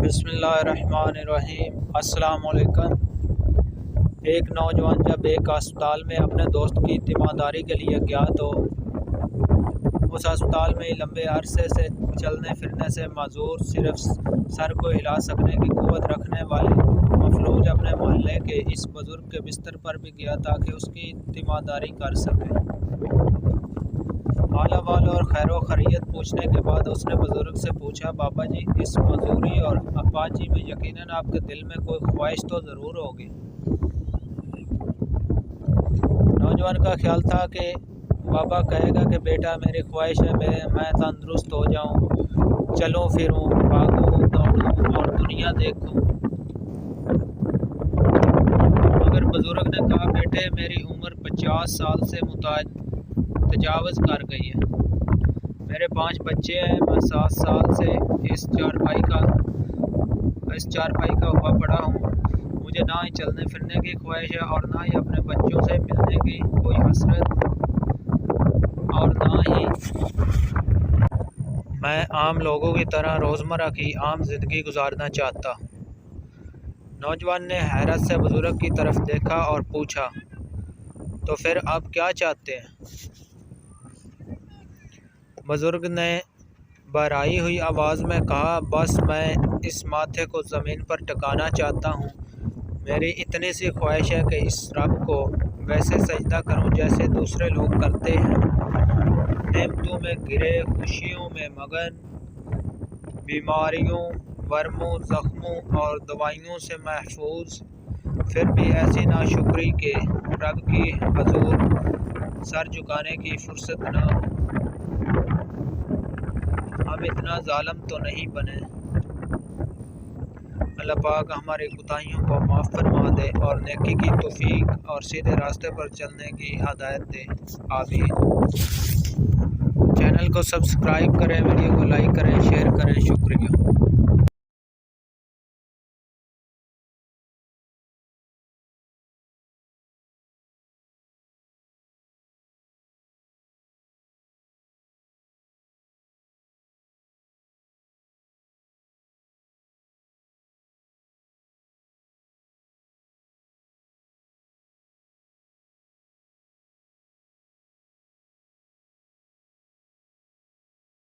بسم اللہ الرحمن الرحیم۔ السلام علیکم۔ ایک نوجوان جب ایک اسپتال میں اپنے دوست کی تیمارداری کے لیے گیا تو اس اسپتال میں لمبے عرصے سے چلنے پھرنے سے معذور صرف سر کو ہلا سکنے کی قوت رکھنے والے مفلوج اپنے محلے کے اس بزرگ کے بستر پر بھی گیا تاکہ اس کی تیمارداری کر سکے۔ حال احوال اور خیر و خیریت پوچھنے کے بعد اس نے بزرگ سے پوچھا، بابا جی، اس معذوری اور اپاہجی میں یقیناً آپ کے دل میں کوئی خواہش تو ضرور ہوگی۔ نوجوان کا خیال تھا کہ بابا کہے گا کہ بیٹا، میری خواہش ہے میں تندرست ہو جاؤں، چلوں پھروں، بھاگوں دوڑوں اور دنیا دیکھوں۔ مگر بزرگ نے کہا، بیٹے، میری عمر 50 سال سے تجاوز کر گئی ہے، میرے 5 بچے ہیں، میں 7 سال سے اس چارپائی کا ہوا پڑا ہوں، مجھے نہ ہی چلنے پھرنے کی خواہش ہے اور نہ ہی اپنے بچوں سے ملنے کی کوئی حسرت، اور نہ ہی میں عام لوگوں کی طرح روزمرہ کی عام زندگی گزارنا چاہتا۔ نوجوان نے حیرت سے بزرگ کی طرف دیکھا اور پوچھا، تو پھر آپ کیا چاہتے ہیں؟ بزرگ نے بھرائی ہوئی آواز میں کہا، بس میں اس ماتھے کو زمین پر ٹکانا چاہتا ہوں، میری اتنی سی خواہش ہے کہ اس رب کو ویسے سجدہ کروں جیسے دوسرے لوگ کرتے ہیں، نعمتوں میں گرے، خوشیوں میں مگن، بیماریوں، ورموں، زخموں اور دوائیوں سے محفوظ، پھر بھی ایسی ناشکری کہ رب کی حضور سر جھکانے کی فرصت نہ ہو۔ ہم اتنا ظالم تو نہیں بنے۔ اللہ پاک ہماری کوتاہیوں کو معاف فرما دے اور نیکی کی توفیق اور سیدھے راستے پر چلنے کی ہدایت دے، آمین۔ چینل کو سبسکرائب کریں، ویڈیو کو لائک کریں، شیئر کریں، شکریہ۔